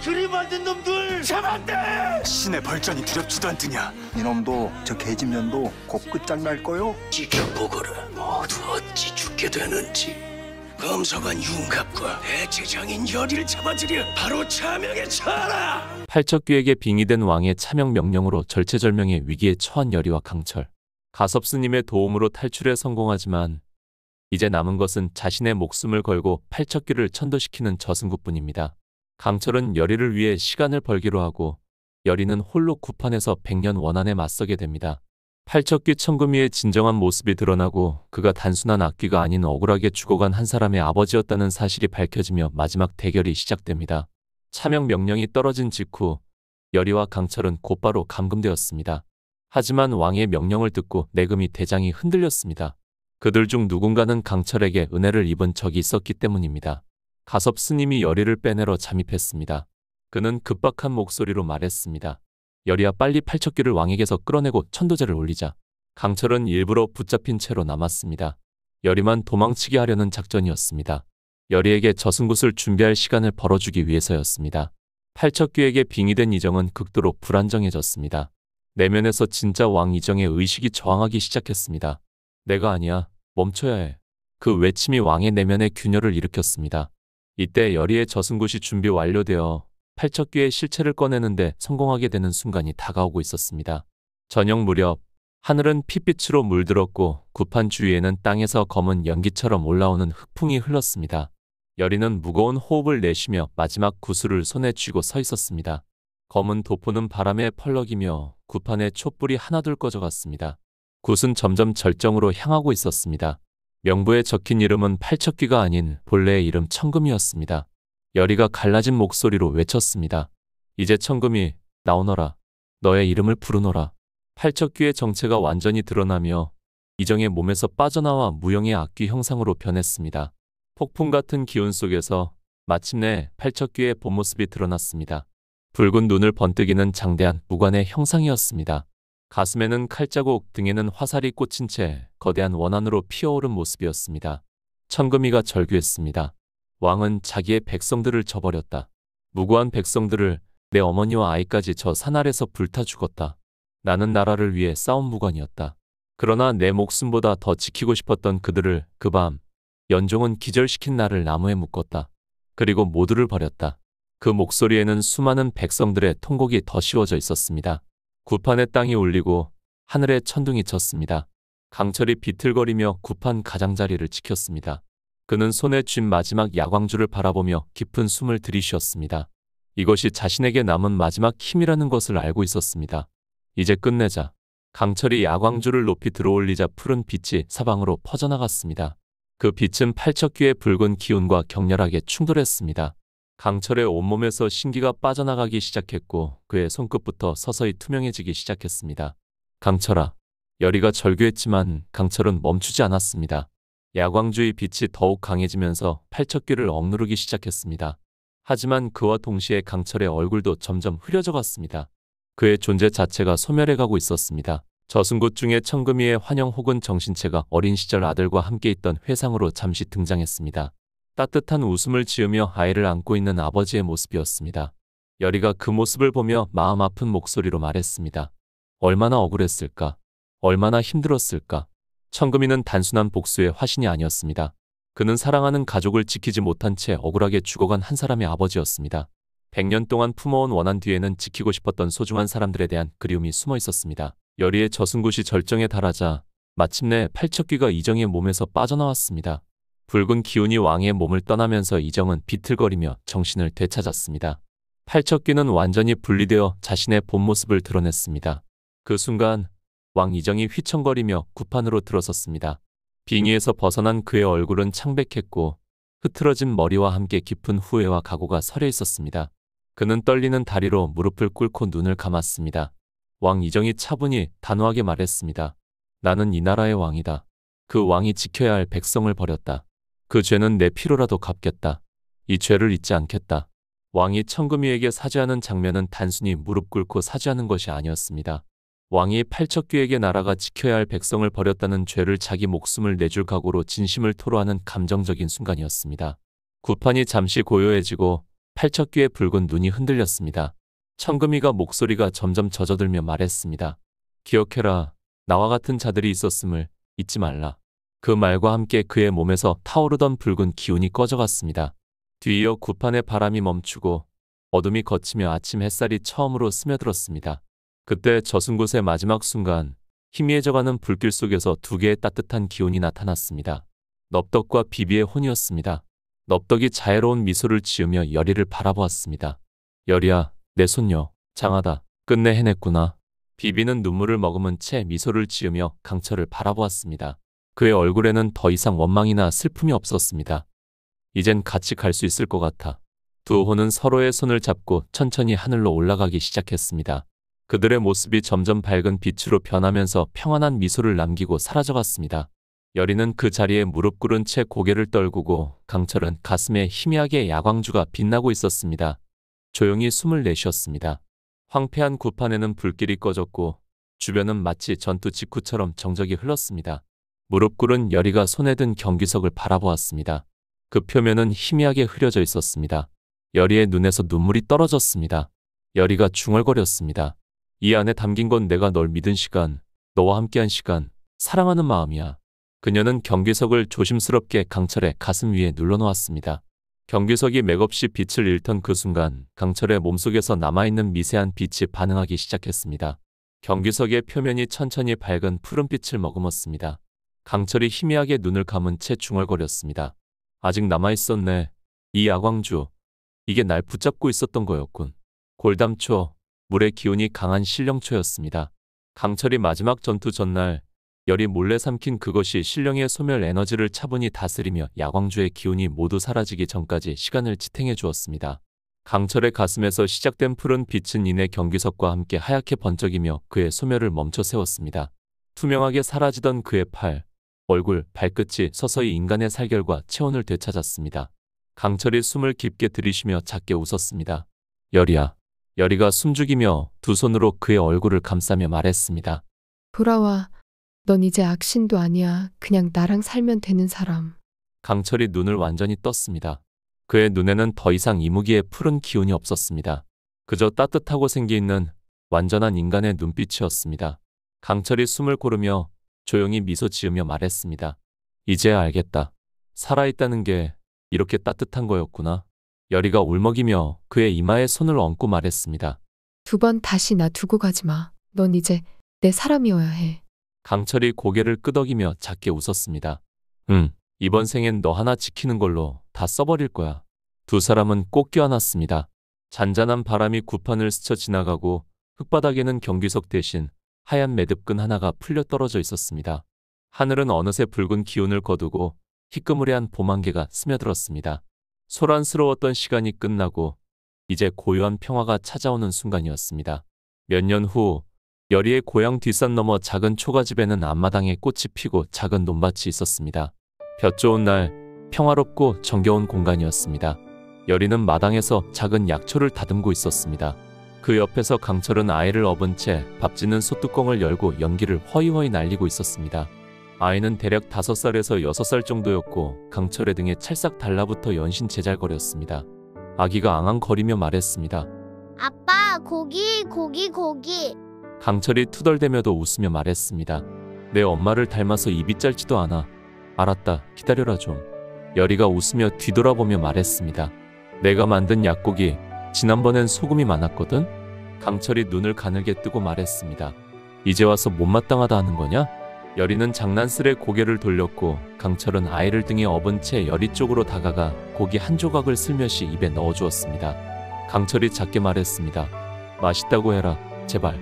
그리 만든 놈들 잡았대! 신의 벌전이 두렵지도 않더냐. 이놈도 저 계집년도 곧 끝장날 거요. 지켜보거라. 모두 어찌 죽게 되는지. 검서관 융갑과 대제장인 열이를 잡아들여 바로 차명에 처하라. 팔척귀에게 빙의된 왕의 차명 명령으로 절체절명의 위기에 처한 열이와 강철. 가섭스님의 도움으로 탈출에 성공하지만 이제 남은 것은 자신의 목숨을 걸고 팔척귀를 천도시키는 저승구뿐입니다. 강철은 열이를 위해 시간을 벌기로 하고 열이는 홀로 구판에서 100년 원한에 맞서게 됩니다. 팔척귀 천금이의 진정한 모습이 드러나고 그가 단순한 악귀가 아닌 억울하게 죽어간 한 사람의 아버지였다는 사실이 밝혀지며 마지막 대결이 시작됩니다. 차명 명령이 떨어진 직후 열이와 강철은 곧바로 감금되었습니다. 하지만 왕의 명령을 듣고 내금이 대장이 흔들렸습니다. 그들 중 누군가는 강철에게 은혜를 입은 적이 있었기 때문입니다. 가섭 스님이 열이를 빼내러 잠입했습니다. 그는 급박한 목소리로 말했습니다. 열이야, 빨리 팔척귀를 왕에게서 끌어내고 천도제를 올리자. 강철은 일부러 붙잡힌 채로 남았습니다. 열이만 도망치게 하려는 작전이었습니다. 열이에게 저승굿을 준비할 시간을 벌어주기 위해서였습니다. 팔척귀에게 빙의된 이정은 극도로 불안정해졌습니다. 내면에서 진짜 왕 이정의 의식이 저항하기 시작했습니다. 내가 아니야. 멈춰야 해. 그 외침이 왕의 내면에 균열을 일으켰습니다. 이때 열이의 저승굿이 준비 완료되어 팔척귀의 실체를 꺼내는데 성공하게 되는 순간이 다가오고 있었습니다. 저녁 무렵 하늘은 핏빛으로 물들었고 구판 주위에는 땅에서 검은 연기처럼 올라오는 흑풍이 흘렀습니다. 열이는 무거운 호흡을 내쉬며 마지막 구슬을 손에 쥐고 서 있었습니다. 검은 도포는 바람에 펄럭이며 구판의 촛불이 하나둘 꺼져갔습니다. 굿은 점점 절정으로 향하고 있었습니다. 명부에 적힌 이름은 팔척귀가 아닌 본래의 이름 천금이었습니다. 열이가 갈라진 목소리로 외쳤습니다. 이제 천금이 나오너라. 너의 이름을 부르노라. 팔척귀의 정체가 완전히 드러나며 이정의 몸에서 빠져나와 무형의 악귀 형상으로 변했습니다. 폭풍 같은 기운 속에서 마침내 팔척귀의 본모습이 드러났습니다. 붉은 눈을 번뜩이는 장대한 무관의 형상이었습니다. 가슴에는 칼자국, 등에는 화살이 꽂힌 채 거대한 원한으로 피어오른 모습이었습니다. 천금이가 절규했습니다. 왕은 자기의 백성들을 저버렸다. 무고한 백성들을, 내 어머니와 아이까지 저 산 아래서 불타 죽었다. 나는 나라를 위해 싸운 무관이었다. 그러나 내 목숨보다 더 지키고 싶었던 그들을 그 밤 연종은 기절시킨 나를 나무에 묶었다. 그리고 모두를 버렸다. 그 목소리에는 수많은 백성들의 통곡이 더 씌워져 있었습니다. 구판의 땅이 울리고 하늘에 천둥이 쳤습니다. 강철이 비틀거리며 구판 가장자리를 지켰습니다. 그는 손에 쥔 마지막 야광줄을 바라보며 깊은 숨을 들이쉬었습니다. 이것이 자신에게 남은 마지막 힘이라는 것을 알고 있었습니다. 이제 끝내자. 강철이 야광줄을 높이 들어올리자 푸른 빛이 사방으로 퍼져나갔습니다. 그 빛은 팔척귀의 붉은 기운과 격렬하게 충돌했습니다. 강철의 온몸에서 신기가 빠져나가기 시작했고 그의 손끝부터 서서히 투명해지기 시작했습니다. 강철아. 열이가 절규했지만 강철은 멈추지 않았습니다. 야광주의 빛이 더욱 강해지면서 팔척귀를 억누르기 시작했습니다. 하지만 그와 동시에 강철의 얼굴도 점점 흐려져갔습니다. 그의 존재 자체가 소멸해가고 있었습니다. 저승굿 중에 천금이의 환영 혹은 정신체가 어린 시절 아들과 함께 있던 회상으로 잠시 등장했습니다. 따뜻한 웃음을 지으며 아이를 안고 있는 아버지의 모습이었습니다. 열이가 그 모습을 보며 마음 아픈 목소리로 말했습니다. 얼마나 억울했을까? 얼마나 힘들었을까? 천금이는 단순한 복수의 화신이 아니었습니다. 그는 사랑하는 가족을 지키지 못한 채 억울하게 죽어간 한 사람의 아버지였습니다. 100년 동안 품어온 원한 뒤에는 지키고 싶었던 소중한 사람들에 대한 그리움이 숨어 있었습니다. 열이의 저승굿이 절정에 달하자 마침내 팔척귀가 이정의 몸에서 빠져나왔습니다. 붉은 기운이 왕의 몸을 떠나면서 이정은 비틀거리며 정신을 되찾았습니다. 팔척귀는 완전히 분리되어 자신의 본 모습을 드러냈습니다. 그 순간 왕 이정이 휘청거리며 구판으로 들어섰습니다. 빙의에서 벗어난 그의 얼굴은 창백했고 흐트러진 머리와 함께 깊은 후회와 각오가 서려 있었습니다. 그는 떨리는 다리로 무릎을 꿇고 눈을 감았습니다. 왕 이정이 차분히 단호하게 말했습니다. 나는 이 나라의 왕이다. 그 왕이 지켜야 할 백성을 버렸다. 그 죄는 내 피로라도 갚겠다. 이 죄를 잊지 않겠다. 왕이 천금이에게 사죄하는 장면은 단순히 무릎 꿇고 사죄하는 것이 아니었습니다. 왕이 팔척귀에게 나라가 지켜야 할 백성을 버렸다는 죄를 자기 목숨을 내줄 각오로 진심을 토로하는 감정적인 순간이었습니다. 구판이 잠시 고요해지고 팔척귀의 붉은 눈이 흔들렸습니다. 천금이가 목소리가 점점 젖어들며 말했습니다. 기억해라. 나와 같은 자들이 있었음을 잊지 말라. 그 말과 함께 그의 몸에서 타오르던 붉은 기운이 꺼져갔습니다. 뒤이어 구판의 바람이 멈추고 어둠이 걷히며 아침 햇살이 처음으로 스며들었습니다. 그때 젖은 곳의 마지막 순간 희미해져가는 불길 속에서 두 개의 따뜻한 기운이 나타났습니다. 넙덕과 비비의 혼이었습니다. 넙덕이 자애로운 미소를 지으며 열이를 바라보았습니다. 열이야, 내 손녀, 장하다. 끝내 해냈구나. 비비는 눈물을 머금은 채 미소를 지으며 강철을 바라보았습니다. 그의 얼굴에는 더 이상 원망이나 슬픔이 없었습니다. 이젠 같이 갈 수 있을 것 같아. 두 호는 서로의 손을 잡고 천천히 하늘로 올라가기 시작했습니다. 그들의 모습이 점점 밝은 빛으로 변하면서 평안한 미소를 남기고 사라져갔습니다. 열이는 그 자리에 무릎 꿇은 채 고개를 떨구고 강철은 가슴에 희미하게 야광주가 빛나고 있었습니다. 조용히 숨을 내쉬었습니다. 황폐한 구판에는 불길이 꺼졌고 주변은 마치 전투 직후처럼 정적이 흘렀습니다. 무릎 꿇은 열이가 손에 든 경기석을 바라보았습니다. 그 표면은 희미하게 흐려져 있었습니다. 열이의 눈에서 눈물이 떨어졌습니다. 열이가 중얼거렸습니다. 이 안에 담긴 건 내가 널 믿은 시간, 너와 함께한 시간, 사랑하는 마음이야. 그녀는 경기석을 조심스럽게 강철의 가슴 위에 눌러놓았습니다. 경기석이 맥없이 빛을 잃던 그 순간 강철의 몸속에서 남아있는 미세한 빛이 반응하기 시작했습니다. 경기석의 표면이 천천히 밝은 푸른빛을 머금었습니다. 강철이 희미하게 눈을 감은 채 중얼거렸습니다. 아직 남아있었네. 이 야광주. 이게 날 붙잡고 있었던 거였군. 골담초, 물의 기운이 강한 신령초였습니다. 강철이 마지막 전투 전날 열이 몰래 삼킨 그것이 신령의 소멸 에너지를 차분히 다스리며 야광주의 기운이 모두 사라지기 전까지 시간을 지탱해 주었습니다. 강철의 가슴에서 시작된 푸른 빛은 이내 경기석과 함께 하얗게 번쩍이며 그의 소멸을 멈춰 세웠습니다. 투명하게 사라지던 그의 팔, 얼굴, 발끝이 서서히 인간의 살결과 체온을 되찾았습니다. 강철이 숨을 깊게 들이쉬며 작게 웃었습니다. 열이야. 열이가 숨죽이며 두 손으로 그의 얼굴을 감싸며 말했습니다. 돌아와. 넌 이제 악신도 아니야. 그냥 나랑 살면 되는 사람. 강철이 눈을 완전히 떴습니다. 그의 눈에는 더 이상 이무기의 푸른 기운이 없었습니다. 그저 따뜻하고 생기 있는 완전한 인간의 눈빛이었습니다. 강철이 숨을 고르며 조용히 미소 지으며 말했습니다. 이제야 알겠다. 살아있다는 게 이렇게 따뜻한 거였구나. 열이가 울먹이며 그의 이마에 손을 얹고 말했습니다. 두 번 다시 나 두고 가지 마. 넌 이제 내 사람이어야 해. 강철이 고개를 끄덕이며 작게 웃었습니다. 이번 생엔 너 하나 지키는 걸로 다 써버릴 거야. 두 사람은 꼭 껴안았습니다. 잔잔한 바람이 구판을 스쳐 지나가고 흙바닥에는 경기석 대신 하얀 매듭끈 하나가 풀려 떨어져 있었습니다. 하늘은 어느새 붉은 기운을 거두고 희끄무레한 봄 안개가 스며들었습니다. 소란스러웠던 시간이 끝나고 이제 고요한 평화가 찾아오는 순간이었습니다. 몇 년 후 열이의 고향 뒷산 너머 작은 초가집에는 앞마당에 꽃이 피고 작은 논밭이 있었습니다. 볕 좋은 날 평화롭고 정겨운 공간이었습니다. 열이는 마당에서 작은 약초를 다듬고 있었습니다. 그 옆에서 강철은 아이를 업은 채 밥 짓는 솥뚜껑을 열고 연기를 허이허이 날리고 있었습니다. 아이는 대략 5살에서 6살 정도였고 강철의 등에 찰싹 달라붙어 연신 제잘거렸습니다. 아기가 앙앙거리며 말했습니다. 아빠, 고기. 강철이 투덜대며도 웃으며 말했습니다. 내 엄마를 닮아서 입이 짧지도 않아. 알았다, 기다려라 좀. 열이가 웃으며 뒤돌아보며 말했습니다. 내가 만든 약고기, 지난번엔 소금이 많았거든? 강철이 눈을 가늘게 뜨고 말했습니다. 이제 와서 못마땅하다 하는 거냐? 열이는 장난스레 고개를 돌렸고 강철은 아이를 등에 업은 채 열이 쪽으로 다가가 고기 한 조각을 슬며시 입에 넣어주었습니다. 강철이 작게 말했습니다. 맛있다고 해라, 제발.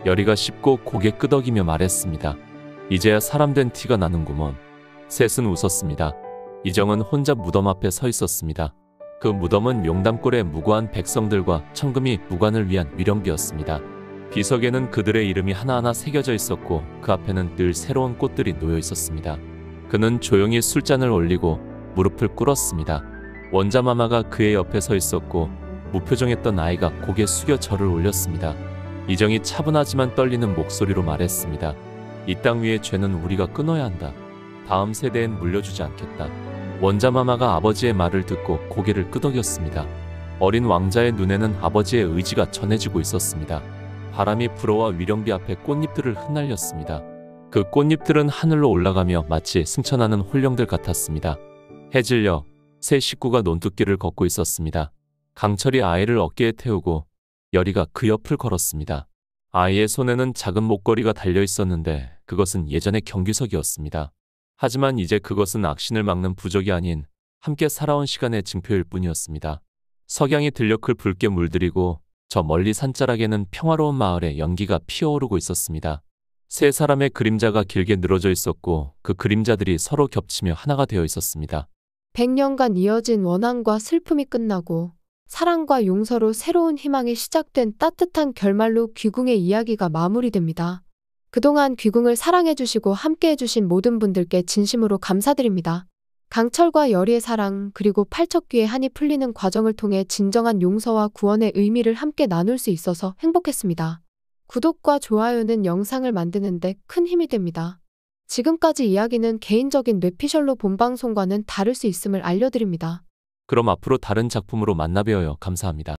열이가 씹고 고개 끄덕이며 말했습니다. 이제야 사람된 티가 나는구먼. 셋은 웃었습니다. 이정은 혼자 무덤 앞에 서 있었습니다. 그 무덤은 용담골의 무고한 백성들과 천금이 무관을 위한 위령비였습니다. 비석에는 그들의 이름이 하나하나 새겨져 있었고 그 앞에는 늘 새로운 꽃들이 놓여 있었습니다. 그는 조용히 술잔을 올리고 무릎을 꿇었습니다. 원자마마가 그의 옆에 서 있었고 무표정했던 아이가 고개 숙여 절을 올렸습니다. 이정이 차분하지만 떨리는 목소리로 말했습니다. 이 땅 위의 죄는 우리가 끊어야 한다. 다음 세대엔 물려주지 않겠다. 원자마마가 아버지의 말을 듣고 고개를 끄덕였습니다. 어린 왕자의 눈에는 아버지의 의지가 전해지고 있었습니다. 바람이 불어와 위령비 앞에 꽃잎들을 흩날렸습니다. 그 꽃잎들은 하늘로 올라가며 마치 승천하는 홀령들 같았습니다. 해질녘 새 식구가 논두길을 걷고 있었습니다. 강철이 아이를 어깨에 태우고 여리가 그 옆을 걸었습니다. 아이의 손에는 작은 목걸이가 달려 있었는데 그것은 예전의 경규석이었습니다. 하지만 이제 그것은 악신을 막는 부적이 아닌 함께 살아온 시간의 증표일 뿐이었습니다. 석양이 들녘을 붉게 물들이고 저 멀리 산자락에는 평화로운 마을의 연기가 피어오르고 있었습니다. 세 사람의 그림자가 길게 늘어져 있었고 그 그림자들이 서로 겹치며 하나가 되어 있었습니다. 100년간 이어진 원한과 슬픔이 끝나고 사랑과 용서로 새로운 희망이 시작된 따뜻한 결말로 귀궁의 이야기가 마무리됩니다. 그동안 귀궁을 사랑해주시고 함께해주신 모든 분들께 진심으로 감사드립니다. 강철과 여리의 사랑 그리고 팔척귀의 한이 풀리는 과정을 통해 진정한 용서와 구원의 의미를 함께 나눌 수 있어서 행복했습니다. 구독과 좋아요는 영상을 만드는데 큰 힘이 됩니다. 지금까지 이야기는 개인적인 뇌피셜로 본 방송과는 다를 수 있음을 알려드립니다. 그럼 앞으로 다른 작품으로 만나뵈어요. 감사합니다.